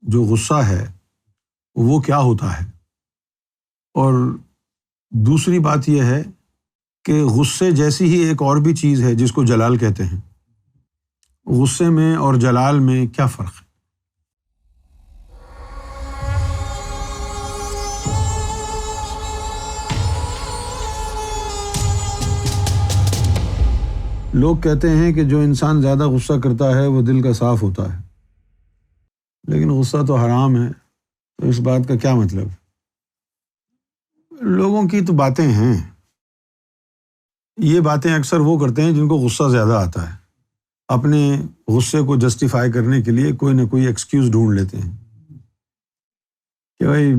جو غصہ ہے وہ کیا ہوتا ہے، اور دوسری بات یہ ہے کہ غصے جیسی ہی ایک اور بھی چیز ہے جس کو جلال کہتے ہیں، غصے میں اور جلال میں کیا فرق ہے؟ لوگ کہتے ہیں کہ جو انسان زیادہ غصہ کرتا ہے وہ دل کا صاف ہوتا ہے، لیکن غصہ تو حرام ہے، تو اس بات کا کیا مطلب؟ لوگوں کی تو باتیں ہیں، یہ باتیں اکثر وہ کرتے ہیں جن کو غصہ زیادہ آتا ہے، اپنے غصے کو جسٹیفائی کرنے کے لیے کوئی نہ کوئی ایکسکیوز ڈھونڈ لیتے ہیں کہ بھائی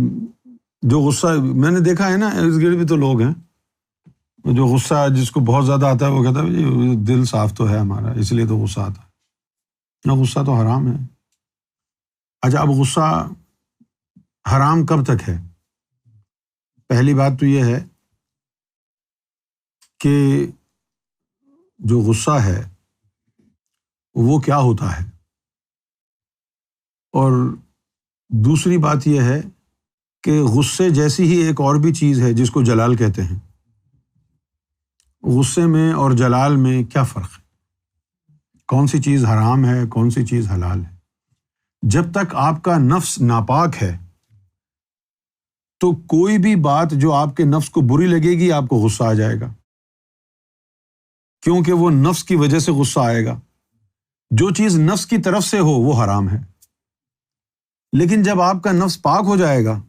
جو غصہ میں نے دیکھا ہے نا، اس گرد بھی تو لوگ ہیں جو غصہ جس کو بہت زیادہ آتا ہے وہ کہتا ہے جی دل صاف تو ہے ہمارا، اس لیے تو غصہ آتا ہے۔ نہ، غصہ تو حرام ہے۔ اچھا، اب غصہ حرام کب تک ہے؟ پہلی بات تو یہ ہے کہ جو غصہ ہے وہ کیا ہوتا ہے، اور دوسری بات یہ ہے کہ غصے جیسی ہی ایک اور بھی چیز ہے جس کو جلال کہتے ہیں، غصے میں اور جلال میں کیا فرق ہے؟ کون سی چیز حرام ہے، کون سی چیز حلال ہے؟ جب تک آپ کا نفس ناپاک ہے تو کوئی بھی بات جو آپ کے نفس کو بری لگے گی آپ کو غصہ آ جائے گا، کیونکہ وہ نفس کی وجہ سے غصہ آئے گا۔ جو چیز نفس کی طرف سے ہو وہ حرام ہے، لیکن جب آپ کا نفس پاک ہو جائے گا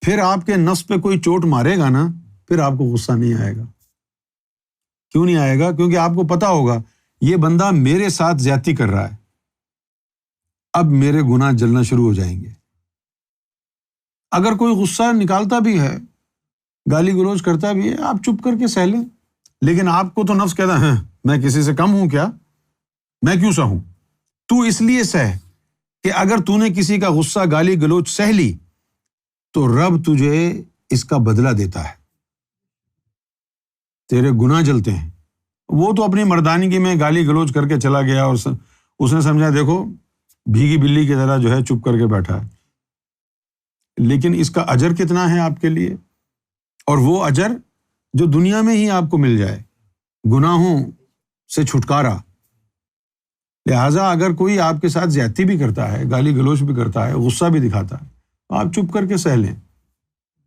پھر آپ کے نفس پہ کوئی چوٹ مارے گا نا، پھر آپ کو غصہ نہیں آئے گا۔ کیوں نہیں آئے گا؟ کیونکہ آپ کو پتا ہوگا یہ بندہ میرے ساتھ زیادتی کر رہا ہے، اب میرے گناہ جلنا شروع ہو جائیں گے۔ اگر کوئی غصہ نکالتا بھی ہے، گالی گلوچ کرتا بھی ہے، آپ چپ کر کے سہ لیں، لیکن آپ کو تو نفس کہتا ہے میں کسی سے کم ہوں کیا، میں کیوں سہوں؟ تو اس لیے سہ کہ اگر تو نے کسی کا غصہ گالی گلوچ سہ لی تو رب تجھے اس کا بدلہ دیتا ہے، تیرے گناہ جلتے ہیں۔ وہ تو اپنی مردانگی میں گالی گلوچ کر کے چلا گیا اور اس نے سمجھا دیکھو بھیگی بلی کی طرح جو ہے چپ کر کے بیٹھا ہے، لیکن اس کا اجر کتنا ہے آپ کے لیے، اور وہ اجر جو دنیا میں ہی آپ کو مل جائے، گناہوں سے چھٹکارا۔ لہٰذا اگر کوئی آپ کے ساتھ زیادتی بھی کرتا ہے، گالی گلوچ بھی کرتا ہے، غصہ بھی دکھاتا ہے، تو آپ چپ کر کے سہ لیں،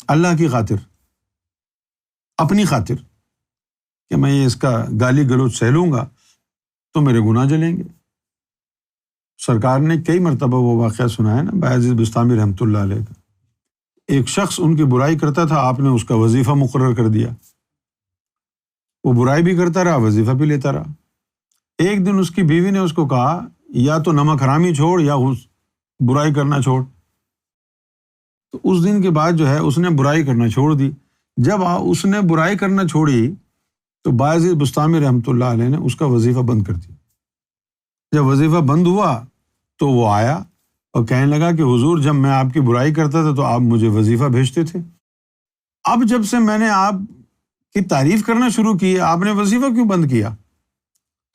اللہ کی خاطر، اپنی خاطر، کہ میں اس کا گالی گلوچ سہ لوں گا تو میرے گناہ جلیں گے۔ سرکار نے کئی مرتبہ وہ واقعہ سنا ہے نا، بایزید بستامی رحمۃ اللہ علیہ کا۔ ایک شخص ان کی برائی کرتا تھا، آپ نے اس کا وظیفہ مقرر کر دیا، وہ برائی بھی کرتا رہا، وظیفہ بھی لیتا رہا۔ ایک دن اس کی بیوی نے اس کو کہا یا تو نمک حرامی چھوڑ یا برائی کرنا چھوڑ، تو اس دن کے بعد جو ہے اس نے برائی کرنا چھوڑ دی۔ جب اس نے برائی کرنا چھوڑی تو بایزید بستامی رحمۃ اللہ علیہ نے اس کا وظیفہ بند کر دیا۔ جب وظیفہ بند ہوا تو وہ آیا اور کہنے لگا کہ حضور جب میں آپ کی برائی کرتا تھا تو آپ مجھے وظیفہ بھیجتے تھے، اب جب سے میں نے آپ کی تعریف کرنا شروع کی آپ نے وظیفہ کیوں بند کیا؟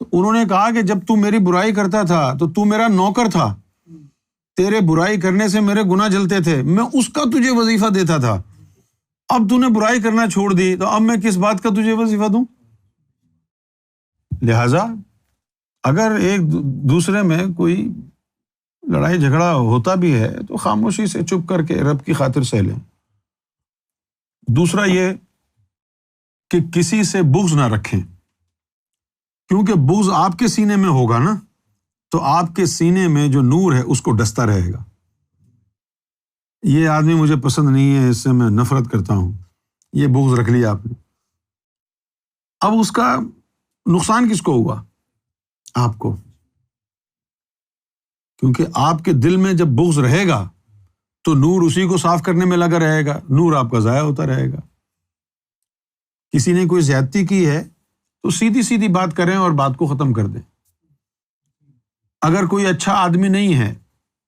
تو انہوں نے کہا کہ جب تو میری برائی کرتا تھا تو تو میرا نوکر تھا، تیرے برائی کرنے سے میرے گناہ جلتے تھے، میں اس کا تجھے وظیفہ دیتا تھا، اب تو نے برائی کرنا چھوڑ دی تو اب میں کس بات کا تجھے وظیفہ دوں؟ لہٰذا اگر ایک دوسرے میں کوئی لڑائی جھگڑا ہوتا بھی ہے تو خاموشی سے چپ کر کے رب کی خاطر سہ لیں۔ دوسرا یہ کہ کسی سے بغض نہ رکھیں، کیونکہ بغض آپ کے سینے میں ہوگا نا تو آپ کے سینے میں جو نور ہے اس کو ڈستا رہے گا، یہ آدمی مجھے پسند نہیں ہے، اس سے میں نفرت کرتا ہوں، یہ بغض رکھ لیا آپ نے، اب اس کا نقصان کس کو ہوا؟ آپ کو، کیونکہ آپ کے دل میں جب بغض رہے گا تو نور اسی کو صاف کرنے میں لگا رہے گا، نور آپ کا ضائع ہوتا رہے گا۔ کسی نے کوئی زیادتی کی ہے تو سیدھی سیدھی بات کریں اور بات کو ختم کر دیں۔ اگر کوئی اچھا آدمی نہیں ہے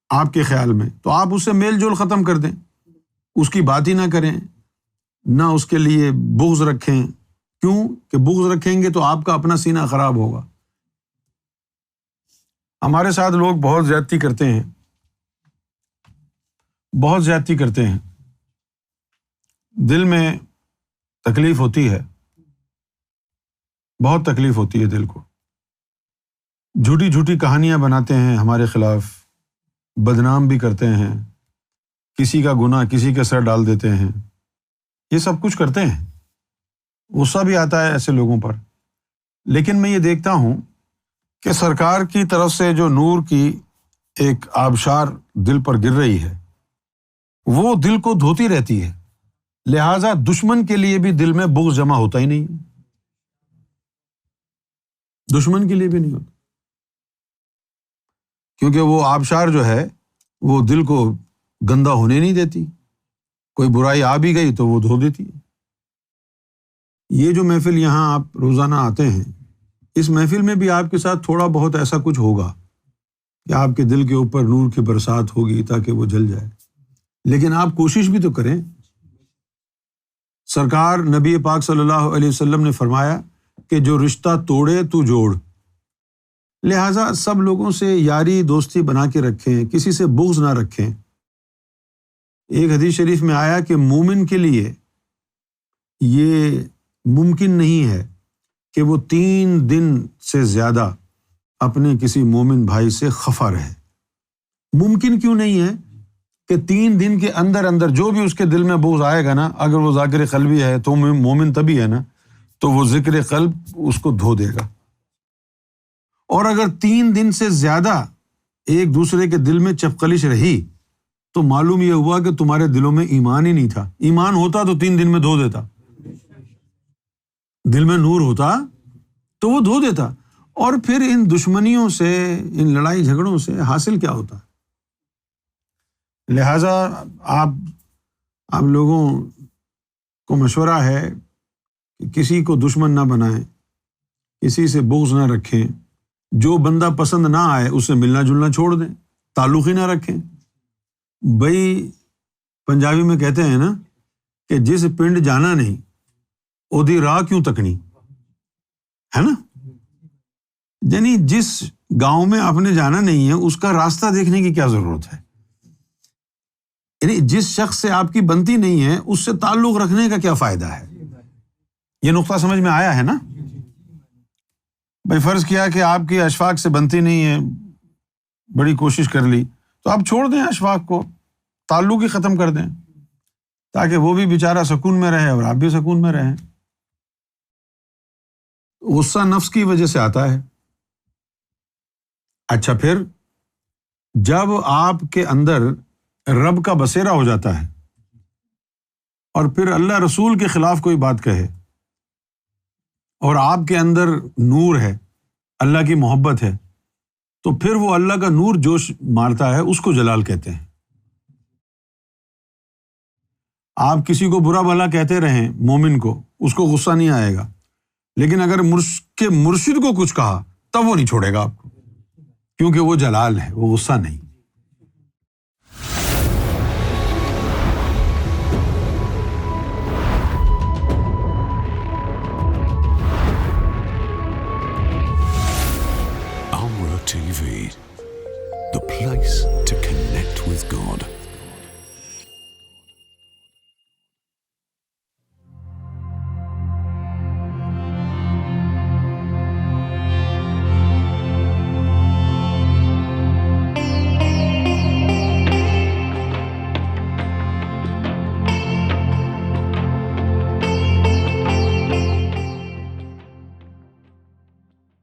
آپ کے خیال میں تو آپ اس سے میل جول ختم کر دیں، اس کی بات ہی نہ کریں، نہ اس کے لیے بغض رکھیں۔ کیوں کہ بغض رکھیں گے تو آپ کا اپنا سینہ خراب ہوگا۔ ہمارے ساتھ لوگ بہت زیادتی کرتے ہیں، بہت زیادتی کرتے ہیں، دل میں تکلیف ہوتی ہے، بہت تکلیف ہوتی ہے دل کو، جھوٹی جھوٹی کہانیاں بناتے ہیں ہمارے خلاف، بدنام بھی کرتے ہیں، کسی کا گناہ کسی کے سر ڈال دیتے ہیں، یہ سب کچھ کرتے ہیں، غصہ بھی آتا ہے ایسے لوگوں پر۔ لیکن میں یہ دیکھتا ہوں کہ سرکار کی طرف سے جو نور کی ایک آبشار دل پر گر رہی ہے، وہ دل کو دھوتی رہتی ہے، لہٰذا دشمن کے لیے بھی دل میں بغض جمع ہوتا ہی نہیں، دشمن کے لیے بھی نہیں ہوتا، کیونکہ وہ آبشار جو ہے وہ دل کو گندا ہونے نہیں دیتی، کوئی برائی آ بھی گئی تو وہ دھو دیتی ہے۔ یہ جو محفل یہاں آپ روزانہ آتے ہیں، اس محفل میں بھی آپ کے ساتھ تھوڑا بہت ایسا کچھ ہوگا کہ آپ کے دل کے اوپر نور کی برسات ہوگی تاکہ وہ جل جائے، لیکن آپ کوشش بھی تو کریں۔ سرکار نبی پاک صلی اللہ علیہ وسلم نے فرمایا کہ جو رشتہ توڑے تو جوڑ، لہٰذا سب لوگوں سے یاری دوستی بنا کے رکھیں، کسی سے بغض نہ رکھیں۔ ایک حدیث شریف میں آیا کہ مومن کے لیے یہ ممکن نہیں ہے کہ وہ 3 دن سے زیادہ اپنے کسی مومن بھائی سے خفا رہے۔ ممکن کیوں نہیں ہے کہ 3 دن کے اندر اندر جو بھی اس کے دل میں بغض آئے گا نا، اگر وہ ذاکر قلبی ہے تو مومن تبھی ہے نا، تو وہ ذکر قلب اس کو دھو دے گا۔ اور اگر 3 دن سے زیادہ ایک دوسرے کے دل میں چپقلش رہی تو معلوم یہ ہوا کہ تمہارے دلوں میں ایمان ہی نہیں تھا۔ ایمان ہوتا تو 3 دن میں دھو دیتا، دل میں نور ہوتا تو وہ دھو دیتا۔ اور پھر ان دشمنیوں سے، ان لڑائی جھگڑوں سے حاصل کیا ہوتا؟ لہٰذا آپ لوگوں کو مشورہ ہے کہ کسی کو دشمن نہ بنائیں، کسی سے بغض نہ رکھیں، جو بندہ پسند نہ آئے اس سے ملنا جلنا چھوڑ دیں، تعلق ہی نہ رکھیں۔ بھائی پنجابی میں کہتے ہیں نا کہ جس پنڈ جانا نہیں اودی راہ کیوں تکنی، ہے نا؟ یعنی جس گاؤں میں آپ نے جانا نہیں ہے اس کا راستہ دیکھنے کی کیا ضرورت ہے؟ یعنی جس شخص سے آپ کی بنتی نہیں ہے اس سے تعلق رکھنے کا کیا فائدہ ہے؟ یہ نقطہ سمجھ میں آیا ہے نا؟ بھائی فرض کیا کہ آپ کی اشفاق سے بنتی نہیں ہے، بڑی کوشش کر لی، تو آپ چھوڑ دیں اشفاق کو، تعلق ہی ختم کر دیں، تاکہ وہ بھی بیچارہ سکون میں رہے اور آپ بھی سکون میں رہیں۔ غصہ نفس کی وجہ سے آتا ہے۔ اچھا، پھر جب آپ کے اندر رب کا بصیرہ ہو جاتا ہے اور پھر اللہ رسول کے خلاف کوئی بات کہے اور آپ کے اندر نور ہے، اللہ کی محبت ہے، تو پھر وہ اللہ کا نور جوش مارتا ہے، اس کو جلال کہتے ہیں۔ آپ کسی کو برا بھلا کہتے رہیں مومن کو، اس کو غصہ نہیں آئے گا، لیکن اگر مرشد کو کچھ کہا تب وہ نہیں چھوڑے گا آپ کو، کیونکہ وہ جلال ہے، وہ غصہ نہیں۔ Amra TV, the place to connect with God.